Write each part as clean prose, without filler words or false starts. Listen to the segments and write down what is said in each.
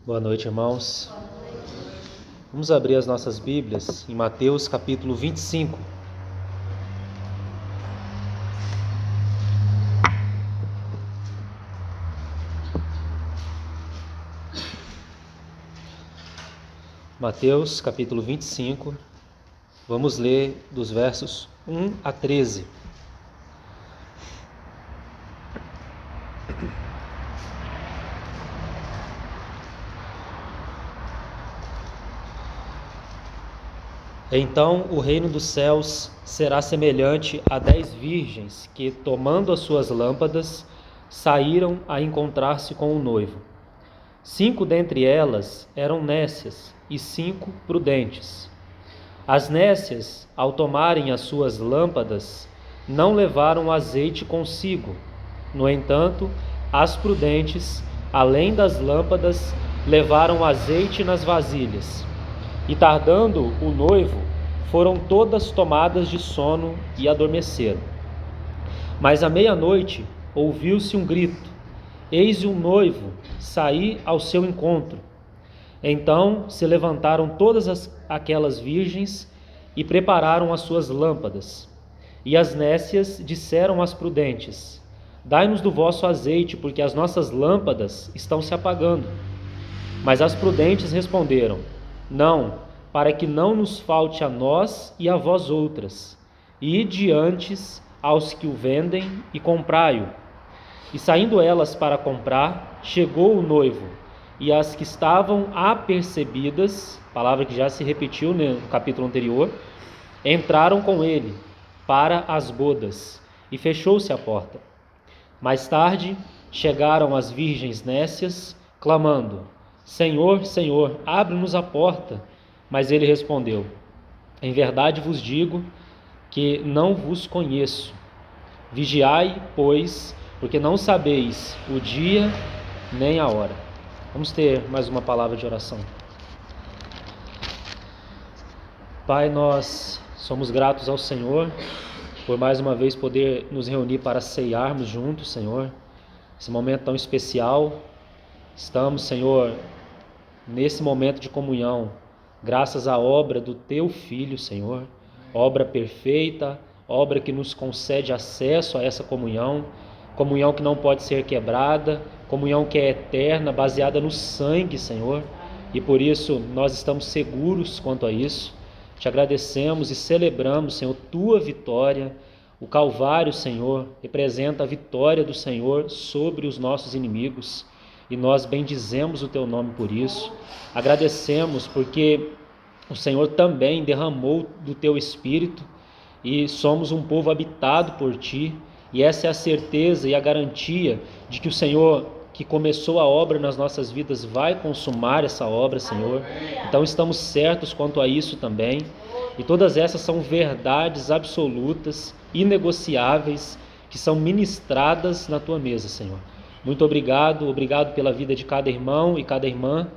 Boa noite, irmãos. Vamos abrir as nossas Bíblias em Mateus capítulo 25. Mateus capítulo 25. Vamos ler dos versos 1 a 13. Então o reino dos céus será semelhante a 10 virgens que, tomando as suas lâmpadas, saíram a encontrar-se com o noivo. 5 dentre elas eram nécias e 5 prudentes. As nécias, ao tomarem as suas lâmpadas, não levaram azeite consigo. No entanto, as prudentes, além das lâmpadas, levaram azeite nas vasilhas. E tardando o noivo, foram todas tomadas de sono e adormeceram. Mas à meia-noite ouviu-se um grito: eis o noivo, saí ao seu encontro. Então se levantaram todas aquelas virgens e prepararam as suas lâmpadas. E as nécias disseram às prudentes: dai-nos do vosso azeite, porque as nossas lâmpadas estão se apagando. Mas as prudentes responderam: não, para que não nos falte a nós e a vós outras. Ide antes aos que o vendem e comprai-o. E saindo elas para comprar, chegou o noivo, e as que estavam apercebidas, palavra que já se repetiu no capítulo anterior, entraram com ele para as bodas, e fechou-se a porta. Mais tarde chegaram as virgens nécias, clamando: Senhor, Senhor, abre-nos a porta. Mas ele respondeu: em verdade vos digo que não vos conheço. Vigiai, pois, porque não sabeis o dia nem a hora. Vamos ter mais uma palavra de oração. Pai, nós somos gratos ao Senhor por mais uma vez poder nos reunir para ceiarmos juntos, Senhor. Esse momento tão especial. Estamos, Senhor, nesse momento de comunhão, graças à obra do Teu Filho, Senhor. Obra perfeita, obra que nos concede acesso a essa comunhão, comunhão que não pode ser quebrada, comunhão que é eterna, baseada no sangue, Senhor. E por isso nós estamos seguros quanto a isso. Te agradecemos e celebramos, Senhor, Tua vitória. O Calvário, Senhor, representa a vitória do Senhor sobre os nossos inimigos. E nós bendizemos o Teu nome por isso. Agradecemos porque o Senhor também derramou do Teu Espírito e somos um povo habitado por Ti. E essa é a certeza e a garantia de que o Senhor, que começou a obra nas nossas vidas, vai consumar essa obra, Senhor. Então estamos certos quanto a isso também. E todas essas são verdades absolutas, inegociáveis, que são ministradas na Tua mesa, Senhor. Muito obrigado pela vida de cada irmão e cada irmã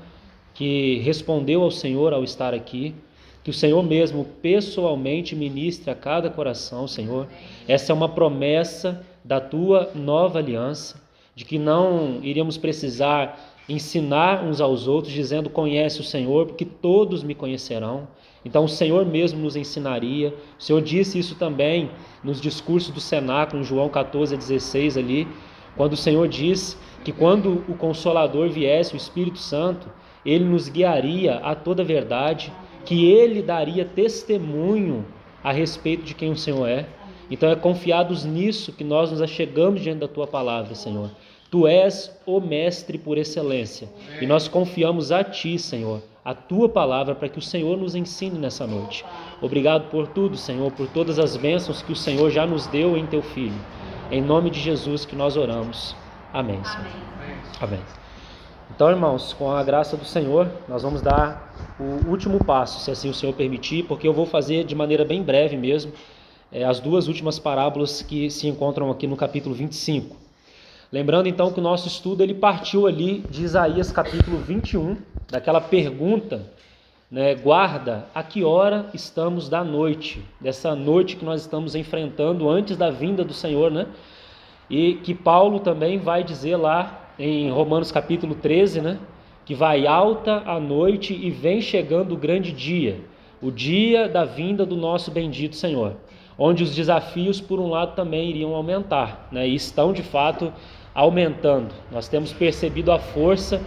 que respondeu ao Senhor ao estar aqui. Que o Senhor mesmo pessoalmente ministre a cada coração, Senhor. Essa é uma promessa da Tua nova aliança, de que não iríamos precisar ensinar uns aos outros, dizendo: conhece o Senhor, porque todos me conhecerão. Então o Senhor mesmo nos ensinaria. O Senhor disse isso também nos discursos do cenáculo, em João 14:16 ali, quando o Senhor diz que quando o Consolador viesse, o Espírito Santo, Ele nos guiaria a toda a verdade, que Ele daria testemunho a respeito de quem o Senhor é. Então é confiados nisso que nós nos achegamos diante da Tua palavra, Senhor. Tu és o Mestre por excelência. E nós confiamos a Ti, Senhor, a Tua palavra, para que o Senhor nos ensine nessa noite. Obrigado por tudo, Senhor, por todas as bênçãos que o Senhor já nos deu em Teu Filho. Em nome de Jesus que nós oramos. Amém, Senhor. Amém. Então, irmãos, com a graça do Senhor, nós vamos dar o último passo, se assim o Senhor permitir, porque eu vou fazer de maneira bem breve mesmo as duas últimas parábolas que se encontram aqui no capítulo 25. Lembrando então que o nosso estudo ele partiu ali de Isaías capítulo 21, daquela pergunta, né, guarda, a que hora estamos da noite? Dessa noite que nós estamos enfrentando antes da vinda do Senhor, né? E que Paulo também vai dizer lá em Romanos capítulo 13, né? que vai alta a noite e vem chegando o grande dia, o dia da vinda do nosso bendito Senhor, onde os desafios, por um lado, também iriam aumentar, né? E estão, de fato, aumentando. Nós temos percebido a força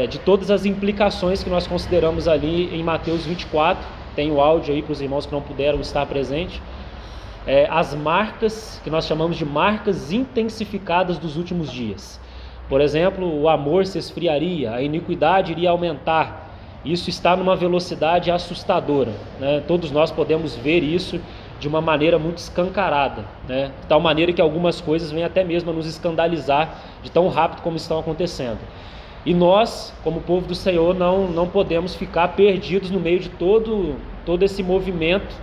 de todas as implicações que nós consideramos ali em Mateus 24, tem o áudio aí para os irmãos que não puderam estar presentes, as marcas que nós chamamos de marcas intensificadas dos últimos dias. Por exemplo, o amor se esfriaria, a iniquidade iria aumentar. Isso está numa velocidade assustadora, né? Todos nós podemos ver isso de uma maneira muito escancarada, né? De tal maneira que algumas coisas vêm até mesmo a nos escandalizar de tão rápido como estão acontecendo. E nós, como povo do Senhor, não podemos ficar perdidos no meio de todo esse movimento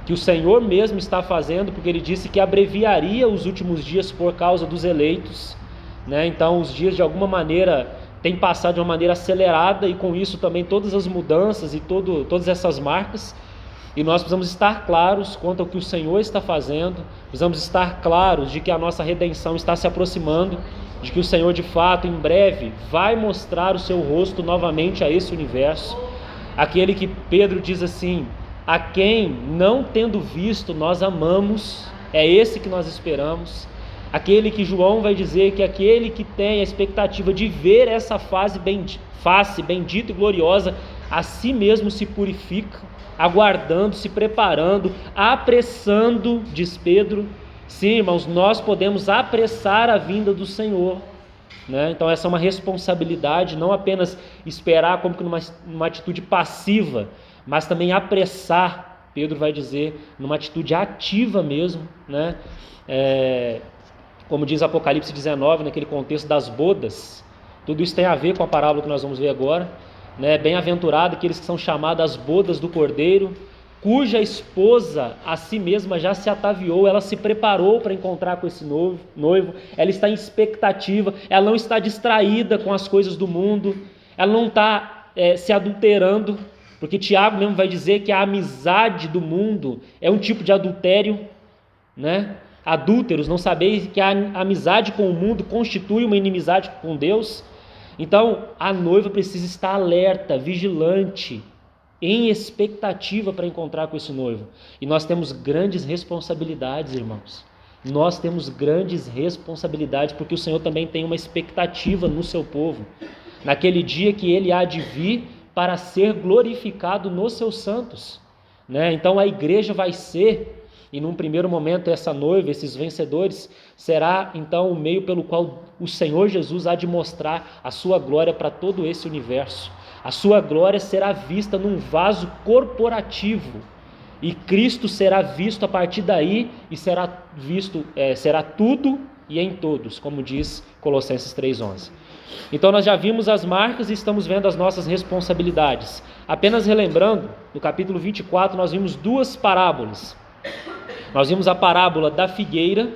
que o Senhor mesmo está fazendo, porque Ele disse que abreviaria os últimos dias por causa dos eleitos, né? Então os dias de alguma maneira têm passado de uma maneira acelerada, e com isso também todas as mudanças e todas essas marcas, e nós precisamos estar claros quanto ao que o Senhor está fazendo, precisamos estar claros de que a nossa redenção está se aproximando, de que o Senhor de fato em breve vai mostrar o seu rosto novamente a esse universo, aquele que Pedro diz assim: a quem não tendo visto nós amamos, é esse que nós esperamos. Aquele que João vai dizer que aquele que tem a expectativa de ver essa face bendita e gloriosa, a si mesmo se purifica, aguardando, se preparando, apressando, diz Pedro. Sim, irmãos, nós podemos apressar a vinda do Senhor, né? Então essa é uma responsabilidade, não apenas esperar como que numa atitude passiva, mas também apressar, Pedro vai dizer, numa atitude ativa mesmo, né? Como diz Apocalipse 19, naquele contexto das bodas, tudo isso tem a ver com a parábola que nós vamos ver agora, né? Bem-aventurado aqueles que são chamados às bodas do Cordeiro, cuja esposa a si mesma já se ataviou, ela se preparou para encontrar com esse noivo, ela está em expectativa, ela não está distraída com as coisas do mundo, ela não está se adulterando, porque Tiago mesmo vai dizer que a amizade do mundo é um tipo de adultério, né? Adúlteros, não sabeis que a amizade com o mundo constitui uma inimizade com Deus? Então, a noiva precisa estar alerta, vigilante, em expectativa para encontrar com esse noivo. E nós temos grandes responsabilidades, irmãos. Nós temos grandes responsabilidades, porque o Senhor também tem uma expectativa no seu povo. Naquele dia que Ele há de vir para ser glorificado nos seus santos, né? Então a igreja vai ser, e num primeiro momento essa noiva, esses vencedores, será então o meio pelo qual o Senhor Jesus há de mostrar a sua glória para todo esse universo. A sua glória será vista num vaso corporativo, e Cristo será visto a partir daí, e será visto, será tudo e em todos, como diz Colossenses 3,11. Então nós já vimos as marcas e estamos vendo as nossas responsabilidades. Apenas relembrando, no capítulo 24 nós vimos duas parábolas. Nós vimos a parábola da figueira,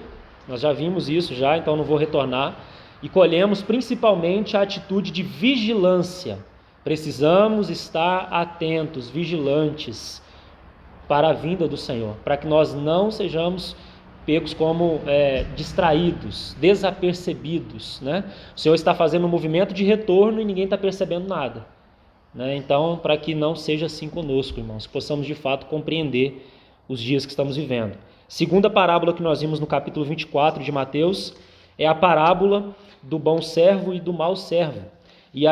nós já vimos isso já, então não vou retornar, e colhemos principalmente a atitude de vigilância. Precisamos estar atentos, vigilantes para a vinda do Senhor, para que nós não sejamos pegos como distraídos, desapercebidos, né? O Senhor está fazendo um movimento de retorno e ninguém está percebendo nada, né? Então, para que não seja assim conosco, irmãos, que possamos de fato compreender os dias que estamos vivendo. Segunda parábola que nós vimos no capítulo 24 de Mateus é a parábola do bom servo e do mau servo. E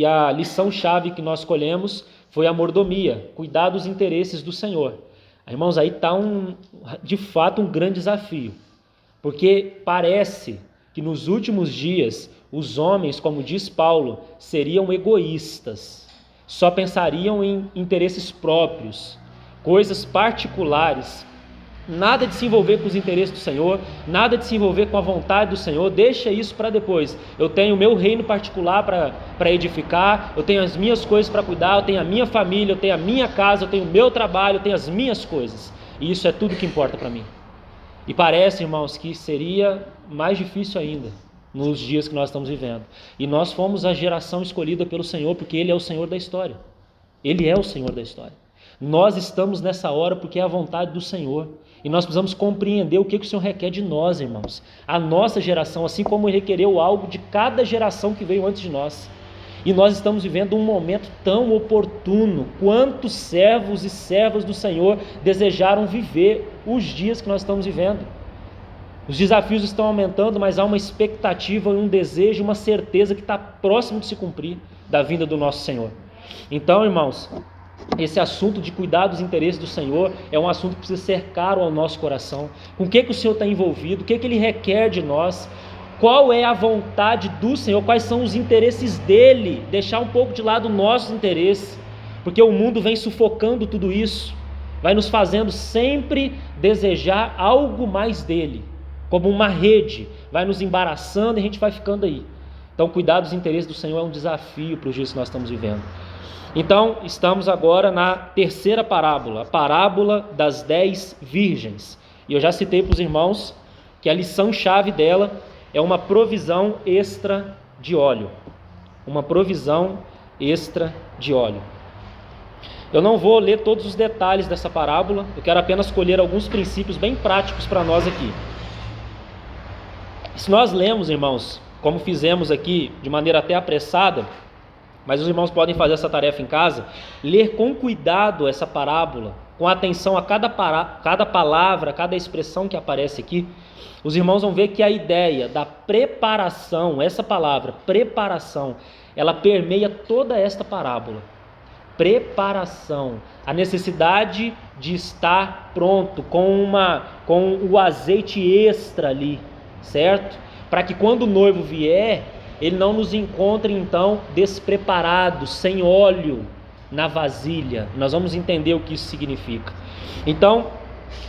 a lição-chave que nós colhemos foi a mordomia, cuidar dos interesses do Senhor. Irmãos, aí está de fato um grande desafio, porque parece que nos últimos dias os homens, como diz Paulo, seriam egoístas, só pensariam em interesses próprios, coisas particulares, nada de se envolver com os interesses do Senhor, nada de se envolver com a vontade do Senhor, deixa isso para depois. Eu tenho o meu reino particular para edificar, eu tenho as minhas coisas para cuidar, eu tenho a minha família, eu tenho a minha casa, eu tenho o meu trabalho, eu tenho as minhas coisas, e isso é tudo que importa para mim. E parece, irmãos, que seria mais difícil ainda nos dias que nós estamos vivendo. E nós fomos a geração escolhida pelo Senhor, porque Ele é o Senhor da história. Ele é o Senhor da história. Nós estamos nessa hora porque é a vontade do Senhor. E nós precisamos compreender o que o Senhor requer de nós, irmãos. A nossa geração, assim como Ele requereu algo de cada geração que veio antes de nós. E nós estamos vivendo um momento tão oportuno. Quantos servos e servas do Senhor desejaram viver os dias que nós estamos vivendo? Os desafios estão aumentando, mas há uma expectativa, um desejo, uma certeza que está próximo de se cumprir da vinda do nosso Senhor. Então, irmãos, esse assunto de cuidar dos interesses do Senhor é um assunto que precisa ser caro ao nosso coração. Com o que o Senhor está envolvido? O que Ele requer de nós? Qual é a vontade do Senhor? Quais são os interesses dEle? Deixar um pouco de lado nossos interesses, porque o mundo vem sufocando tudo isso, vai nos fazendo sempre desejar algo mais dEle, como uma rede, vai nos embaraçando e a gente vai ficando aí. Então, cuidar dos interesses do Senhor é um desafio para os dias que nós estamos vivendo. Então, estamos agora na terceira parábola, a parábola das 10 virgens. E eu já citei para os irmãos que a lição-chave dela é uma provisão extra de óleo. Uma provisão extra de óleo. Eu não vou ler todos os detalhes dessa parábola, eu quero apenas escolher alguns princípios bem práticos para nós aqui. Se nós lemos, irmãos, como fizemos aqui, de maneira até apressada, mas os irmãos podem fazer essa tarefa em casa, ler com cuidado essa parábola, com atenção a cada palavra, cada expressão que aparece aqui, os irmãos vão ver que a ideia da preparação, essa palavra, preparação, ela permeia toda esta parábola. Preparação, a necessidade de estar pronto, com o azeite extra ali, certo? Para que quando o noivo vier, ele não nos encontre então despreparados, sem óleo na vasilha. Nós vamos entender o que isso significa. Então,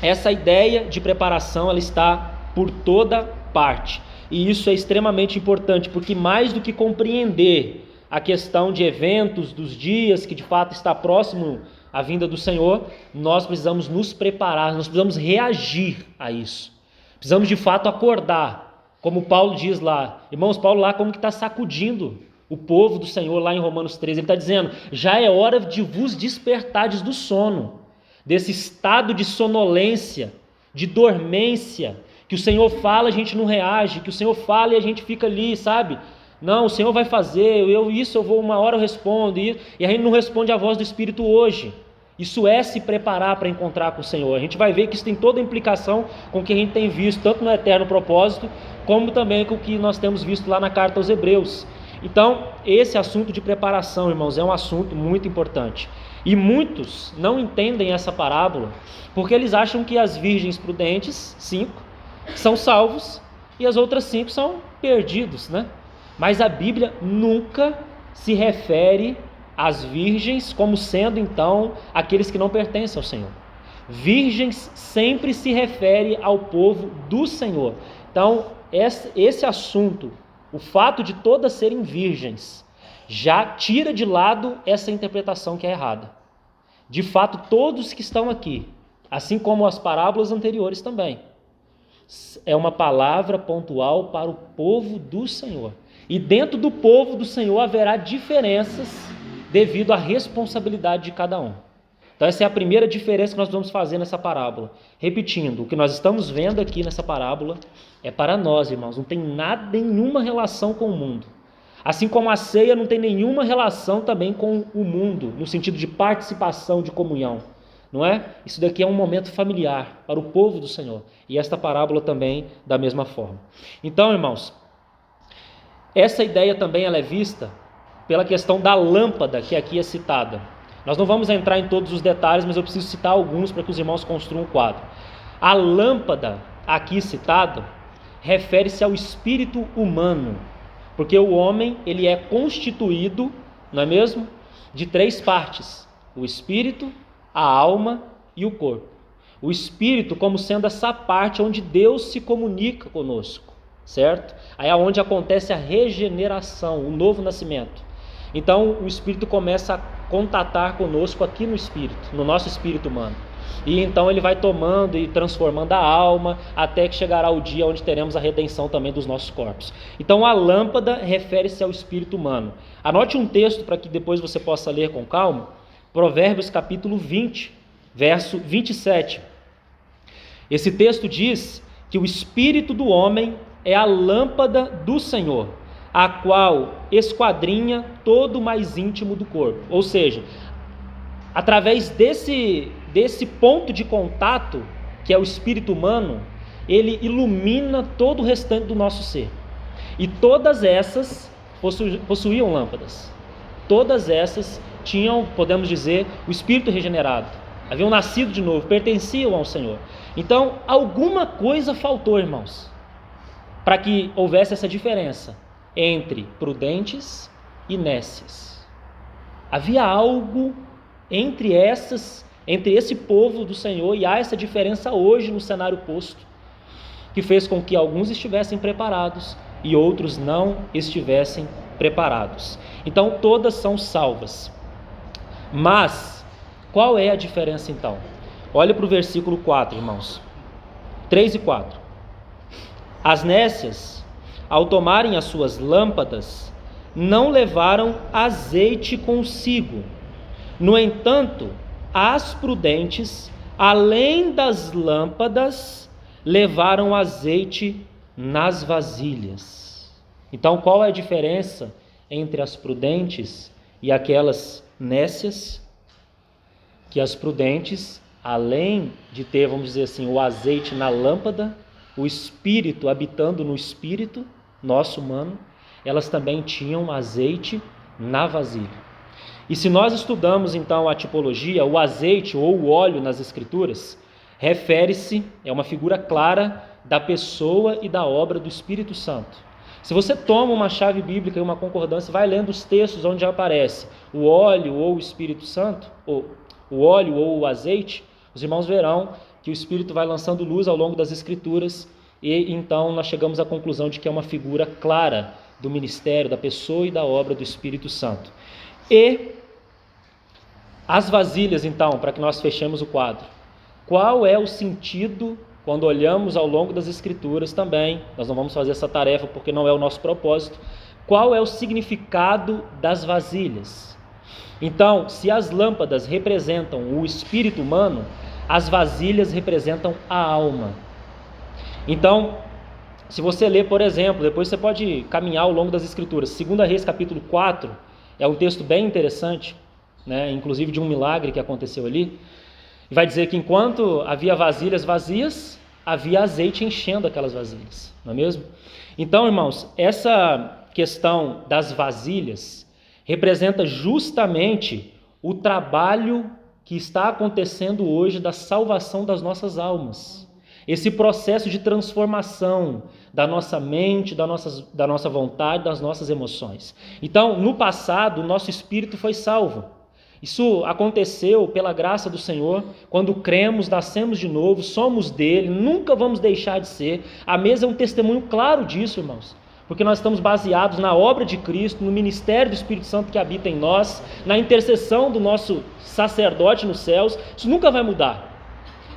essa ideia de preparação, ela está por toda parte. E isso é extremamente importante, porque mais do que compreender a questão de eventos, dos dias, que de fato está próximo à vinda do Senhor, nós precisamos nos preparar, nós precisamos reagir a isso. Precisamos de fato acordar, como Paulo diz lá. Irmãos, Paulo lá como que está sacudindo o povo do Senhor lá em Romanos 13. Ele está dizendo, já é hora de vos despertardes do sono, desse estado de sonolência, de dormência, que o Senhor fala, a gente não reage, que o Senhor fala e a gente fica ali, sabe? Não, o Senhor vai fazer, eu vou, uma hora eu respondo, e a gente não responde a voz do Espírito hoje. Isso é se preparar para encontrar com o Senhor. A gente vai ver que isso tem toda a implicação com o que a gente tem visto, tanto no eterno propósito, como também com o que nós temos visto lá na carta aos Hebreus. Então, esse assunto de preparação, irmãos, é um assunto muito importante. E muitos não entendem essa parábola, porque eles acham que as virgens prudentes, 5, são salvos, e as outras 5 são perdidos, né? Mas a Bíblia nunca se refere às virgens como sendo, então, aqueles que não pertencem ao Senhor. Virgens sempre se refere ao povo do Senhor. Então, esse assunto, o fato de todas serem virgens, já tira de lado essa interpretação que é errada. De fato, todos que estão aqui, assim como as parábolas anteriores também, é uma palavra pontual para o povo do Senhor. E dentro do povo do Senhor haverá diferenças devido à responsabilidade de cada um. Então essa é a primeira diferença que nós vamos fazer nessa parábola. Repetindo, o que nós estamos vendo aqui nessa parábola é para nós, irmãos, não tem nenhuma relação com o mundo. Assim como a ceia não tem nenhuma relação também com o mundo, no sentido de participação, de comunhão. Não é? Isso daqui é um momento familiar para o povo do Senhor. E esta parábola também da mesma forma. Então, irmãos, essa ideia também ela é vista pela questão da lâmpada que aqui é citada. Nós não vamos entrar em todos os detalhes, mas eu preciso citar alguns para que os irmãos construam um quadro. A lâmpada aqui citada refere-se ao espírito humano, porque o homem ele é constituído, não é mesmo? De 3 partes: o espírito, a alma e o corpo. O espírito como sendo essa parte onde Deus se comunica conosco, certo? Aí é onde acontece a regeneração, o novo nascimento. Então o espírito começa a contatar conosco aqui no espírito, no nosso espírito humano. E então ele vai tomando e transformando a alma, até que chegará o dia onde teremos a redenção também dos nossos corpos. Então a lâmpada refere-se ao espírito humano. Anote um texto para que depois você possa ler com calma. Provérbios capítulo 20, verso 27. Esse texto diz que o espírito do homem é a lâmpada do Senhor, a qual esquadrinha todo o mais íntimo do corpo. Ou seja, através desse ponto de contato, que é o espírito humano, ele ilumina todo o restante do nosso ser. E todas essas possuíam lâmpadas. Todas essas tinham, podemos dizer, o espírito regenerado. Haviam nascido de novo, pertenciam ao Senhor. Então, alguma coisa faltou, irmãos, para que houvesse essa diferença entre prudentes e nécias. Havia algo entre esse povo do Senhor, e há essa diferença hoje no cenário posto, que fez com que alguns estivessem preparados e outros não estivessem preparados. Então todas são salvas. Mas qual é a diferença então? Olha para o versículo 4, irmãos. 3 e 4. As nécias, ao tomarem as suas lâmpadas, não levaram azeite consigo. No entanto, as prudentes, além das lâmpadas, levaram azeite nas vasilhas. Então, qual é a diferença entre as prudentes e aquelas nécias? Que as prudentes, além de ter, vamos dizer assim, o azeite na lâmpada, o espírito habitando no espírito nosso humano, elas também tinham azeite na vasilha. E se nós estudamos então a tipologia, o azeite ou o óleo nas Escrituras, refere-se, é uma figura clara da pessoa e da obra do Espírito Santo. Se você toma uma chave bíblica e uma concordância, vai lendo os textos onde aparece o óleo ou o Espírito Santo, ou o óleo ou o azeite, os irmãos verão que o Espírito vai lançando luz ao longo das Escrituras, e então nós chegamos à conclusão de que é uma figura clara do ministério, da pessoa e da obra do Espírito Santo. E as vasilhas, então, para que nós fechemos o quadro. Qual é o sentido, quando olhamos ao longo das Escrituras também, nós não vamos fazer essa tarefa porque não é o nosso propósito, qual é o significado das vasilhas? Então, se as lâmpadas representam o espírito humano, as vasilhas representam a alma. Então, se você ler, por exemplo, depois você pode caminhar ao longo das Escrituras, 2 Reis capítulo 4, é um texto bem interessante, né? Inclusive de um milagre que aconteceu ali. Vai dizer que enquanto havia vasilhas vazias, havia azeite enchendo aquelas vasilhas, não é mesmo? Então, irmãos, essa questão das vasilhas representa justamente o trabalho que está acontecendo hoje da salvação das nossas almas. Esse processo de transformação da nossa mente, da nossa vontade, das nossas emoções. Então, no passado, o nosso espírito foi salvo. Isso aconteceu pela graça do Senhor, quando cremos, nascemos de novo, somos dele, nunca vamos deixar de ser. A mesa é um testemunho claro disso, irmãos, porque nós estamos baseados na obra de Cristo, no ministério do Espírito Santo que habita em nós, na intercessão do nosso sacerdote nos céus. Isso nunca vai mudar.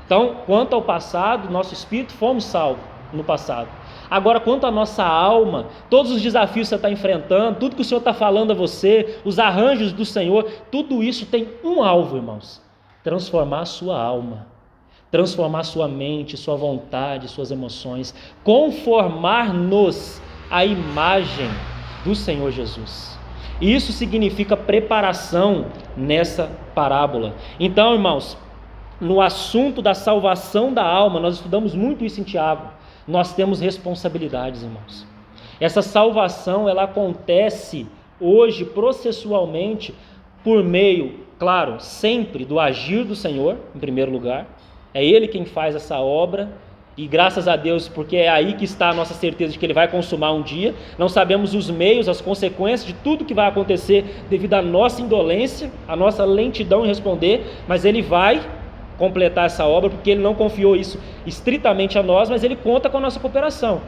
Então, quanto ao passado, nosso espírito, fomos salvos no passado. Agora, quanto à nossa alma, todos os desafios que você está enfrentando, tudo que o Senhor está falando a você, os arranjos do Senhor, tudo isso tem um alvo, irmãos: transformar a sua alma, transformar sua mente, sua vontade, suas emoções, conformar-nos à imagem do Senhor Jesus. Isso significa preparação nessa parábola. Então, irmãos, no assunto da salvação da alma, nós estudamos muito isso em Tiago. Nós temos responsabilidades, irmãos. Essa salvação, ela acontece hoje processualmente por meio, claro, sempre do agir do Senhor, em primeiro lugar. É Ele quem faz essa obra, e graças a Deus, porque é aí que está a nossa certeza de que Ele vai consumar um dia. Não sabemos os meios, as consequências de tudo que vai acontecer devido à nossa indolência, à nossa lentidão em responder, mas Ele vai completar essa obra, porque Ele não confiou isso estritamente a nós, mas Ele conta com a nossa cooperação.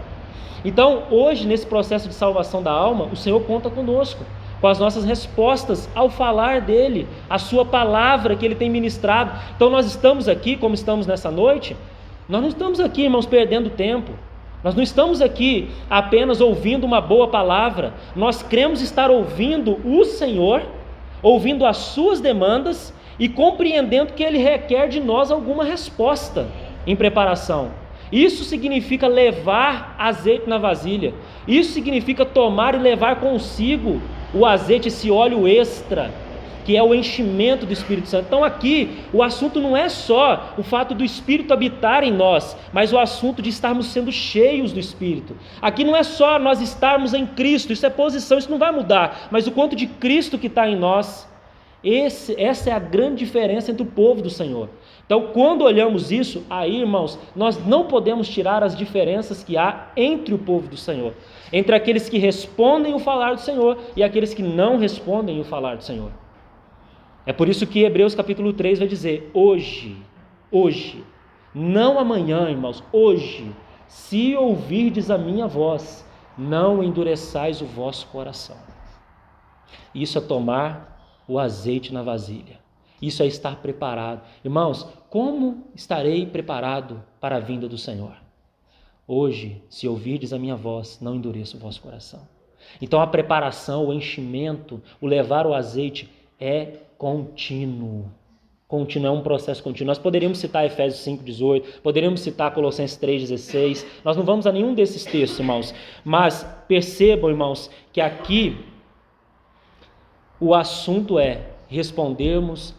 Então, hoje, nesse processo de salvação da alma, o Senhor conta conosco, com as nossas respostas ao falar dEle, a sua palavra que Ele tem ministrado. Então, nós estamos aqui, como estamos nessa noite, nós não estamos aqui, irmãos, perdendo tempo. Nós não estamos aqui apenas ouvindo uma boa palavra. Nós cremos estar ouvindo o Senhor, ouvindo as suas demandas e compreendendo que Ele requer de nós alguma resposta em preparação. Isso significa levar azeite na vasilha. Isso significa tomar e levar consigo o azeite, esse óleo extra, que é o enchimento do Espírito Santo. Então aqui o assunto não é só o fato do Espírito habitar em nós, mas o assunto de estarmos sendo cheios do Espírito. Aqui não é só nós estarmos em Cristo, isso é posição, isso não vai mudar, mas o quanto de Cristo que está em nós. Essa é a grande diferença entre o povo do Senhor. Então, quando olhamos isso, aí, irmãos, nós não podemos tirar as diferenças que há entre o povo do Senhor, entre aqueles que respondem o falar do Senhor e aqueles que não respondem o falar do Senhor. É por isso que Hebreus capítulo 3 vai dizer: hoje, não amanhã, irmãos, hoje, se ouvirdes a minha voz, não endureçais o vosso coração. Isso é tomar o azeite na vasilha. Isso é estar preparado. Irmãos, como estarei preparado para a vinda do Senhor? Hoje, se ouvirdes a minha voz, não endureça o vosso coração. Então a preparação, o enchimento, o levar o azeite é contínuo. Contínuo, é um processo contínuo. Nós poderíamos citar Efésios 5,18, poderíamos citar Colossenses 3,16. Nós não vamos a nenhum desses textos, irmãos. Mas percebam, irmãos, que aqui o assunto é respondermos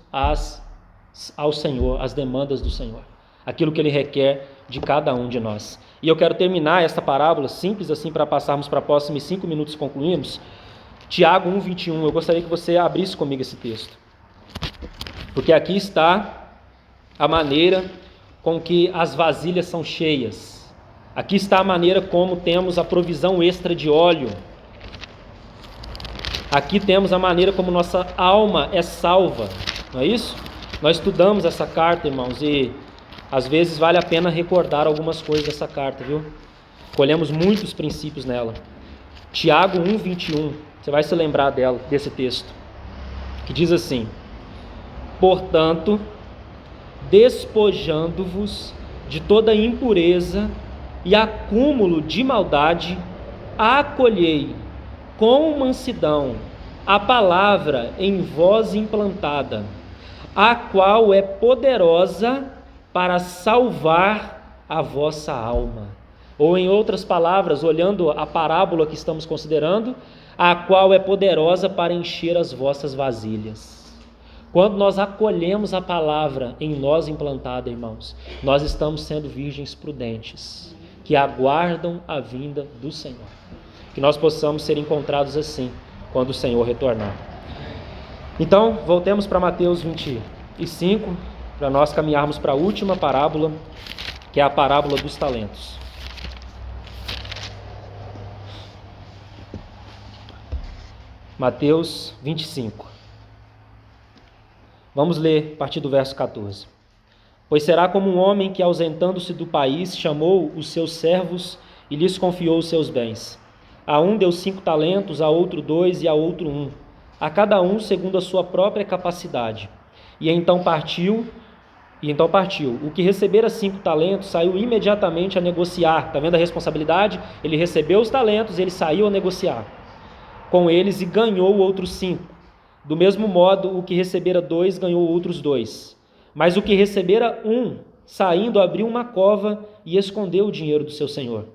ao Senhor, às demandas do Senhor, aquilo que Ele requer de cada um de nós. E eu quero terminar esta parábola, simples assim, para passarmos para próximos 5 minutos e concluirmos. Tiago 1,21, eu gostaria que você abrisse comigo esse texto, porque aqui está a maneira com que as vasilhas são cheias, aqui está a maneira como temos a provisão extra de óleo. Aqui temos a maneira como nossa alma é salva, não é isso? Nós estudamos essa carta, irmãos, e às vezes vale a pena recordar algumas coisas dessa carta, viu? Colhemos muitos princípios nela. Tiago 1,21, você vai se lembrar desse texto, que diz assim: portanto, despojando-vos de toda impureza e acúmulo de maldade, acolhei com mansidão a palavra em vós implantada, a qual é poderosa para salvar a vossa alma. Ou em outras palavras, olhando a parábola que estamos considerando, a qual é poderosa para encher as vossas vasilhas. Quando nós acolhemos a palavra em nós implantada, irmãos, nós estamos sendo virgens prudentes, que aguardam a vinda do Senhor. Que nós possamos ser encontrados assim, quando o Senhor retornar. Então, voltemos para Mateus 25, para nós caminharmos para a última parábola, que é a parábola dos talentos. Mateus 25. Vamos ler a partir do verso 14. Pois será como um homem que, ausentando-se do país, chamou os seus servos e lhes confiou os seus bens. A um deu 5 talentos, a outro 2 e a outro 1, a cada um segundo a sua própria capacidade. E então partiu. O que recebera 5 talentos saiu imediatamente a negociar. Está vendo a responsabilidade? Ele recebeu os talentos, ele saiu a negociar com eles e ganhou outros 5. Do mesmo modo, o que recebera 2 ganhou outros 2. Mas o que recebera 1, saindo, abriu uma cova e escondeu o dinheiro do seu senhor.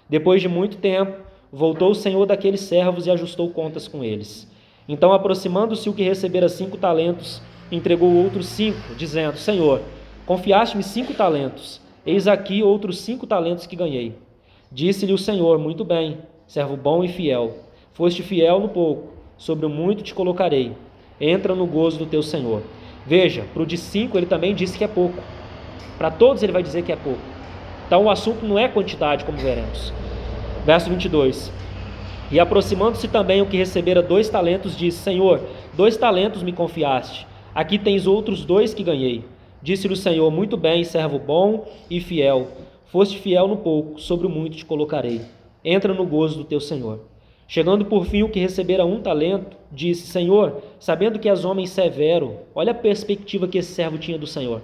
Depois de muito tempo, voltou o senhor daqueles servos e ajustou contas com eles. Então, aproximando-se o que recebera 5 talentos, entregou outros 5, dizendo: Senhor, confiaste-me 5 talentos, eis aqui outros 5 talentos que ganhei. Disse-lhe o Senhor: muito bem, servo bom e fiel. Foste fiel no pouco, sobre o muito te colocarei. Entra no gozo do teu Senhor. Veja, para o de 5 ele também disse que é pouco. Para todos ele vai dizer que é pouco. Então o assunto não é quantidade, como veremos. Verso 22. E aproximando-se também o que recebera 2 talentos, disse: Senhor, 2 talentos me confiaste. Aqui tens outros 2 que ganhei. Disse-lhe o Senhor: muito bem, servo bom e fiel. Foste fiel no pouco, sobre o muito te colocarei. Entra no gozo do teu Senhor. Chegando por fim o que recebera 1 talento, disse: Senhor, sabendo que és homem severo, olha a perspectiva que esse servo tinha do Senhor,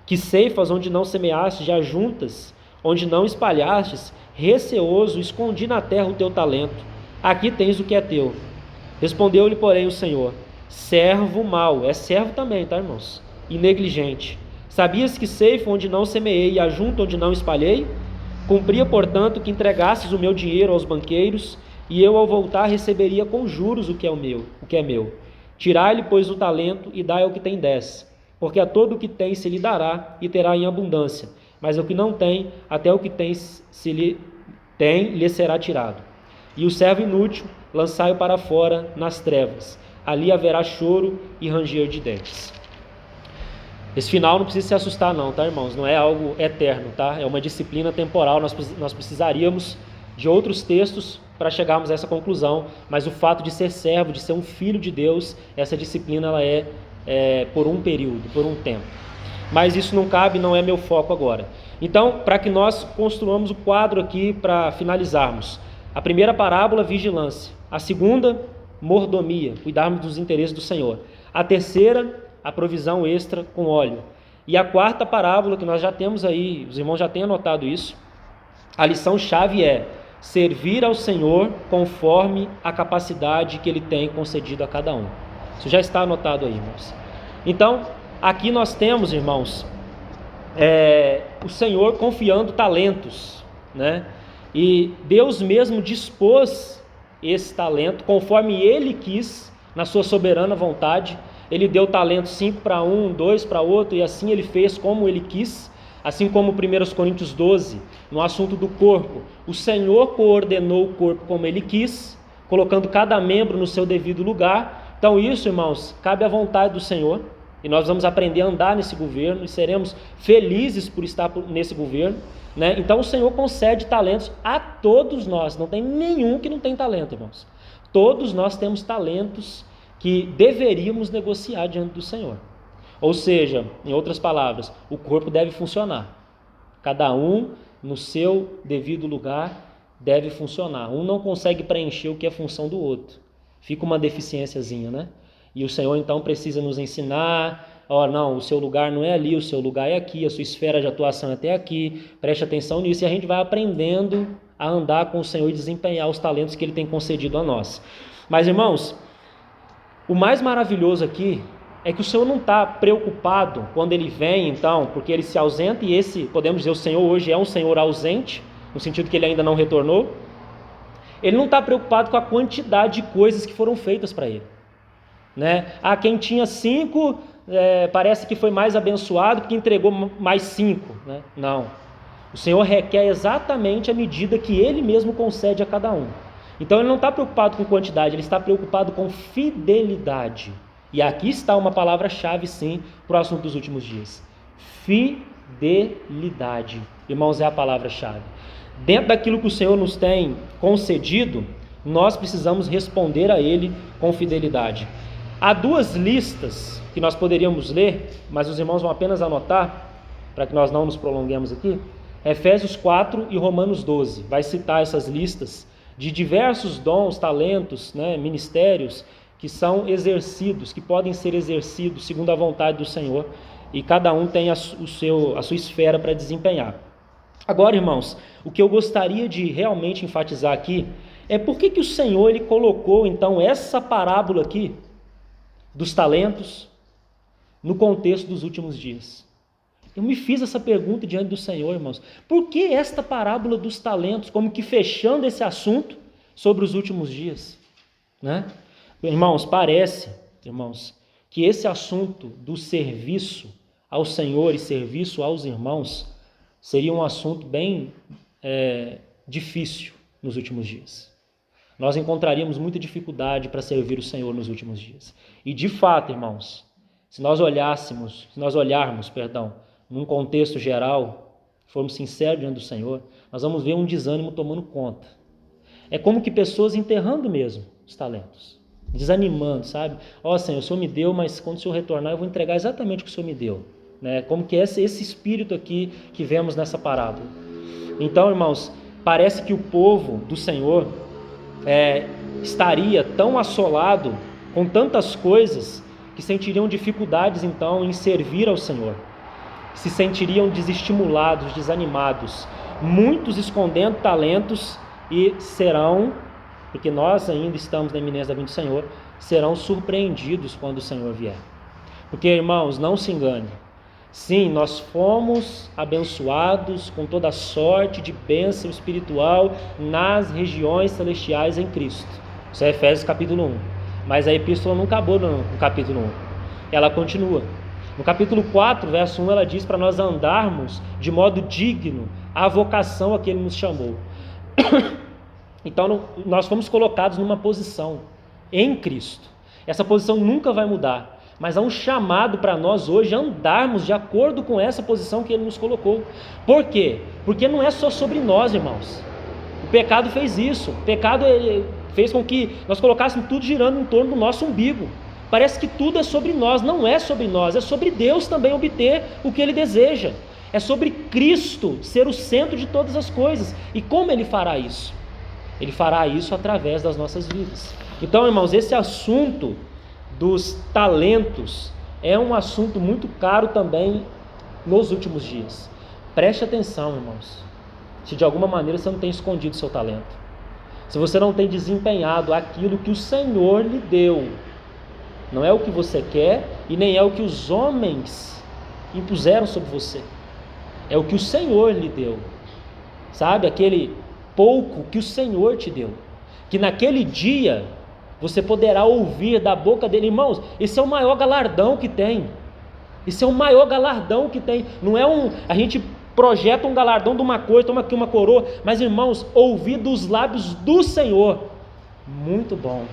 que ceifas onde não semeaste, já juntas, onde não espalhastes, receoso, escondi na terra o teu talento. Aqui tens o que é teu. Respondeu-lhe, porém, o Senhor: servo mau, é servo também, tá, irmãos? E negligente. Sabias que ceifo onde não semeei e ajunto onde não espalhei? Cumpria, portanto, que entregasses o meu dinheiro aos banqueiros, e eu, ao voltar, receberia com juros o que é meu. Tirai-lhe, pois, o talento e dai ao que tem 10, porque a todo o que tem se lhe dará e terá em abundância, mas ao que não tem, até o que tem lhe será tirado. E o servo inútil, lançai-o para fora nas trevas, ali haverá choro e ranger de dentes. Esse final não precisa se assustar não, tá, irmãos? Não é algo eterno, tá? É uma disciplina temporal. Nós precisaríamos de outros textos para chegarmos a essa conclusão, mas o fato de ser servo, de ser um filho de Deus, essa disciplina ela é por um período, por um tempo. Mas isso não cabe, não é meu foco agora. Então, para que nós construamos o quadro aqui para finalizarmos. A primeira parábola, vigilância. A segunda, mordomia, cuidarmos dos interesses do Senhor. A terceira, a provisão extra com óleo. E a quarta parábola, que nós já temos aí, os irmãos já têm anotado isso, a lição-chave é servir ao Senhor conforme a capacidade que Ele tem concedido a cada um. Isso já está anotado aí, irmãos. Então, aqui nós temos, irmãos, o Senhor confiando talentos, né? E Deus mesmo dispôs esse talento conforme Ele quis, na sua soberana vontade. Ele deu talento 5 para um, 2 para outro, e assim Ele fez como Ele quis. Assim como 1 Coríntios 12, no assunto do corpo, o Senhor coordenou o corpo como Ele quis, colocando cada membro no seu devido lugar. Então isso, irmãos, cabe à vontade do Senhor, e nós vamos aprender a andar nesse governo, e seremos felizes por estar nesse governo, né? Então o Senhor concede talentos a todos nós, não tem nenhum que não tem talento, irmãos. Todos nós temos talentos que deveríamos negociar diante do Senhor. Ou seja, em outras palavras, o corpo deve funcionar. Cada um no seu devido lugar deve funcionar. Um não consegue preencher o que é função do outro. Fica uma deficiênciazinha, né? E o Senhor então precisa nos ensinar, não, o seu lugar não é ali, o seu lugar é aqui, a sua esfera de atuação é até aqui, preste atenção nisso, e a gente vai aprendendo a andar com o Senhor e desempenhar os talentos que Ele tem concedido a nós. Mas, irmãos, o mais maravilhoso aqui é que o Senhor não está preocupado quando Ele vem, então, porque Ele se ausenta, e podemos dizer, o Senhor hoje é um Senhor ausente, no sentido que Ele ainda não retornou. Ele não está preocupado com a quantidade de coisas que foram feitas para Ele, né? Quem tinha 5, parece que foi mais abençoado porque entregou mais 5, né? Não, o Senhor requer exatamente a medida que Ele mesmo concede a cada um. Então Ele não está preocupado com quantidade, Ele está preocupado com fidelidade. E aqui está uma palavra-chave, sim, para o assunto dos últimos dias. Fidelidade. Irmãos, é a palavra-chave. Dentro daquilo que o Senhor nos tem concedido, nós precisamos responder a Ele com fidelidade. Há 2 listas que nós poderíamos ler, mas os irmãos vão apenas anotar, para que nós não nos prolonguemos aqui. Efésios 4 e Romanos 12. Vai citar essas listas de diversos dons, talentos, né, ministérios, que são exercidos, que podem ser exercidos segundo a vontade do Senhor, e cada um tem a sua esfera para desempenhar. Agora, irmãos, o que eu gostaria de realmente enfatizar aqui é por que o Senhor Ele colocou então essa parábola aqui dos talentos no contexto dos últimos dias. Eu me fiz essa pergunta diante do Senhor, irmãos. Por que esta parábola dos talentos, como que fechando esse assunto sobre os últimos dias, né? Irmãos, parece, irmãos, que esse assunto do serviço ao Senhor e serviço aos irmãos seria um assunto bem difícil nos últimos dias. Nós encontraríamos muita dificuldade para servir o Senhor nos últimos dias. E de fato, irmãos, se nós olharmos, num contexto geral, formos sinceros diante do Senhor, nós vamos ver um desânimo tomando conta. É como que pessoas enterrando mesmo os talentos, desanimando, sabe? Senhor, o Senhor me deu, mas quando o Senhor retornar eu vou entregar exatamente o que o Senhor me deu, né? Como que é esse espírito aqui que vemos nessa parábola. Então, irmãos, parece que o povo do Senhor estaria tão assolado com tantas coisas que sentiriam dificuldades então em servir ao Senhor, se sentiriam desestimulados, desanimados, muitos escondendo talentos, e serão, porque nós ainda estamos na iminência da vinda do Senhor, serão surpreendidos quando o Senhor vier. Porque, irmãos, não se engane, Sim, nós fomos abençoados com toda sorte de bênção espiritual nas regiões celestiais em Cristo. Isso é Efésios capítulo 1. Mas a epístola não acabou no capítulo 1. Ela continua. No capítulo 4, verso 1, ela diz para nós andarmos de modo digno à vocação a que Ele nos chamou. Então, nós fomos colocados numa posição em Cristo. Essa posição nunca vai mudar. Mas há um chamado para nós hoje andarmos de acordo com essa posição que Ele nos colocou. Por quê? Porque não é só sobre nós, irmãos. O pecado fez isso. O pecado fez com que nós colocássemos tudo girando em torno do nosso umbigo. Parece que tudo é sobre nós. Não é sobre nós, é sobre Deus também obter o que Ele deseja. É sobre Cristo ser o centro de todas as coisas. E como Ele fará isso? Ele fará isso através das nossas vidas. Então, irmãos, esse assunto dos talentos é um assunto muito caro também nos últimos dias. Preste atenção, irmãos, se de alguma maneira você não tem escondido seu talento, se você não tem desempenhado aquilo que o Senhor lhe deu. Não é o que você quer e nem é o que os homens impuseram sobre você, é o que o Senhor lhe deu, sabe, aquele pouco que o Senhor te deu, que naquele dia você poderá ouvir da boca dele. Irmãos, esse é o maior galardão que tem. Esse é o maior galardão que tem. Não é a gente projeta um galardão de uma coisa, toma aqui uma coroa. Mas, irmãos, ouvir dos lábios do Senhor: muito bom,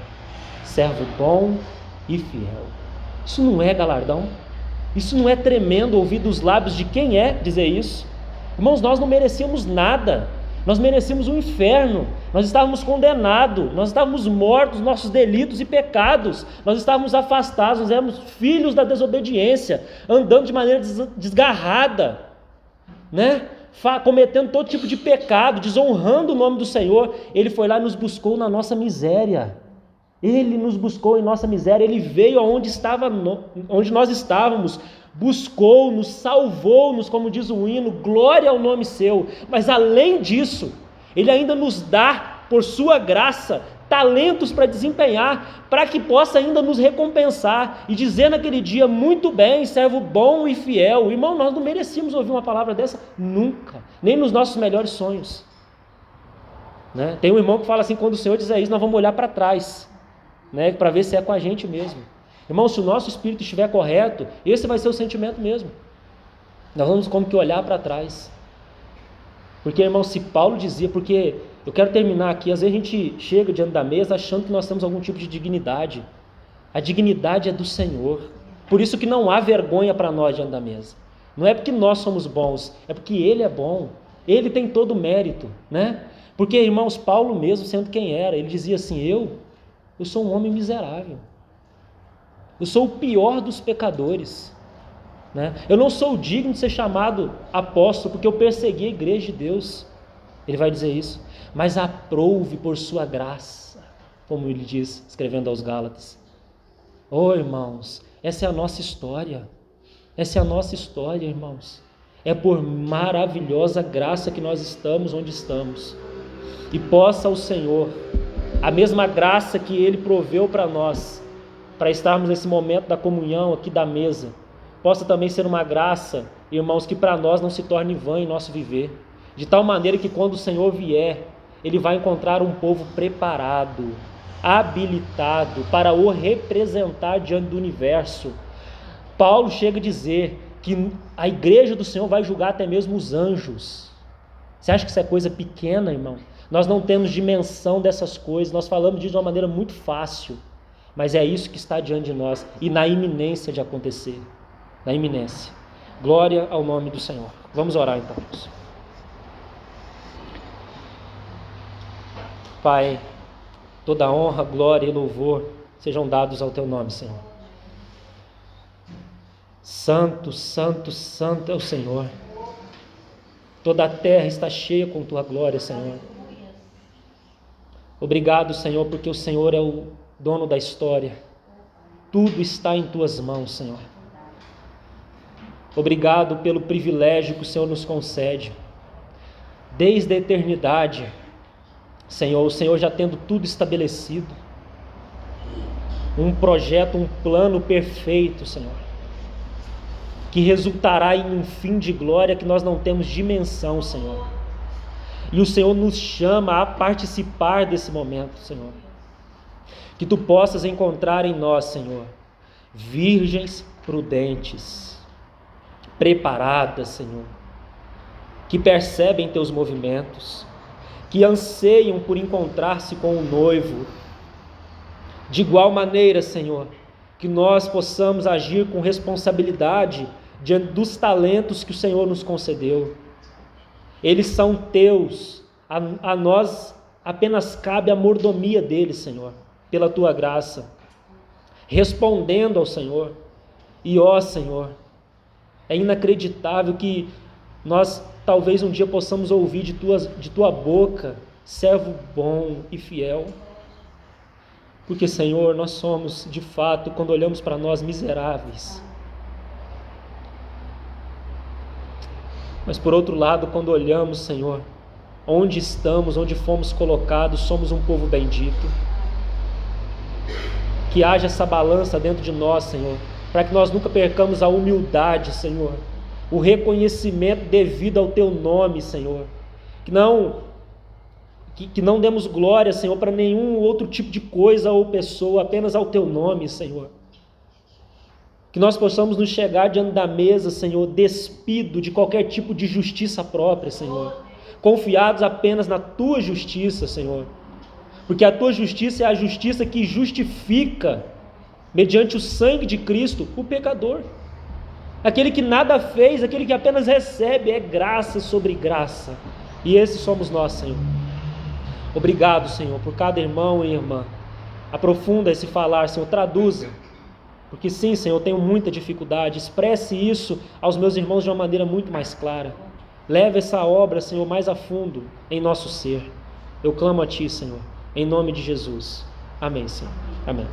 servo bom e fiel. Isso não é galardão? Isso não é tremendo ouvir dos lábios de quem é dizer isso? Irmãos, nós não merecíamos nada. Nós merecíamos o inferno, nós estávamos condenados, nós estávamos mortos, nossos delitos e pecados, nós estávamos afastados, nós éramos filhos da desobediência, andando de maneira desgarrada, né? Cometendo todo tipo de pecado, desonrando o nome do Senhor. Ele foi lá e nos buscou na nossa miséria. Ele nos buscou em nossa miséria, Ele veio onde nós estávamos, buscou-nos, salvou-nos, como diz o hino, glória ao nome seu. Mas além disso, Ele ainda nos dá, por sua graça, talentos para desempenhar, para que possa ainda nos recompensar e dizer naquele dia: muito bem, servo bom e fiel. Irmão, nós não merecíamos ouvir uma palavra dessa nunca, nem nos nossos melhores sonhos, né? Tem um irmão que fala assim: quando o Senhor dizer isso, nós vamos olhar para trás, né, para ver se é com a gente mesmo. Irmão, se o nosso espírito estiver correto, esse vai ser o sentimento mesmo. Nós vamos como que olhar para trás. Porque, irmão, se Paulo dizia, porque eu quero terminar aqui, às vezes a gente chega diante da mesa achando que nós temos algum tipo de dignidade. A dignidade é do Senhor. Por isso que não há vergonha para nós diante da mesa. Não é porque nós somos bons, é porque Ele é bom. Ele tem todo o mérito, né? Porque, irmãos, Paulo mesmo, sendo quem era, ele dizia assim: eu sou um homem miserável. Eu sou o pior dos pecadores, né? Eu não sou digno de ser chamado apóstolo, porque eu persegui a igreja de Deus. Ele vai dizer isso. Mas aprouve por sua graça, como ele diz, escrevendo aos Gálatas. Oh, irmãos, essa é a nossa história. Essa é a nossa história, irmãos. É por maravilhosa graça que nós estamos onde estamos. E possa o Senhor, a mesma graça que Ele proveu para nós, para estarmos nesse momento da comunhão aqui da mesa, possa também ser uma graça, irmãos, que para nós não se torne vã em nosso viver, de tal maneira que quando o Senhor vier, Ele vai encontrar um povo preparado, habilitado para o representar diante do universo. Paulo chega a dizer que a igreja do Senhor vai julgar até mesmo os anjos. Você acha que isso é coisa pequena, irmão? Nós não temos dimensão dessas coisas, nós falamos disso de uma maneira muito fácil, mas é isso que está diante de nós e na iminência de acontecer, na iminência. Glória ao nome do Senhor. Vamos orar então. Pai, toda honra, glória e louvor sejam dados ao Teu nome, Senhor. Santo, santo, santo é o Senhor. Toda a terra está cheia com Tua glória, Senhor. Obrigado, Senhor, porque o Senhor é o dono da história. Tudo está em Tuas mãos, Senhor. Obrigado pelo privilégio que o Senhor nos concede. Desde a eternidade, Senhor, o Senhor já tendo tudo estabelecido. Um projeto, um plano perfeito, Senhor. que resultará em um fim de glória que nós não temos dimensão, Senhor. E o Senhor nos chama a participar desse momento, Senhor. Que Tu possas encontrar em nós, Senhor, virgens prudentes, preparadas, Senhor, que percebem Teus movimentos, que anseiam por encontrar-se com o noivo. De igual maneira, Senhor, que nós possamos agir com responsabilidade diante dos talentos que o Senhor nos concedeu. Eles são Teus, a nós apenas cabe a mordomia deles, Senhor, pela Tua graça, respondendo ao Senhor. E ó Senhor, é inacreditável que nós talvez um dia possamos ouvir de Tua boca, servo bom e fiel. Porque, Senhor, nós somos, de fato, quando olhamos para nós, miseráveis. Mas, por outro lado, quando olhamos, Senhor, onde estamos, onde fomos colocados, somos um povo bendito. Que haja essa balança dentro de nós, Senhor, para que nós nunca percamos a humildade, Senhor, o reconhecimento devido ao Teu nome, Senhor. Que não demos glória, Senhor, para nenhum outro tipo de coisa ou pessoa, apenas ao Teu nome, Senhor. Que nós possamos nos chegar diante da mesa, Senhor, despido de qualquer tipo de justiça própria, Senhor, confiados apenas na Tua justiça, Senhor, porque a Tua justiça é a justiça que justifica, mediante o sangue de Cristo, o pecador. Aquele que nada fez, aquele que apenas recebe, é graça sobre graça. E esses somos nós, Senhor. Obrigado, Senhor, por cada irmão e irmã. Aprofunda esse falar, Senhor, traduza. Porque sim, Senhor, eu tenho muita dificuldade. Expresse isso aos meus irmãos de uma maneira muito mais clara. Leve essa obra, Senhor, mais a fundo em nosso ser. Eu clamo a Ti, Senhor, em nome de Jesus. Amém, Senhor. Amém.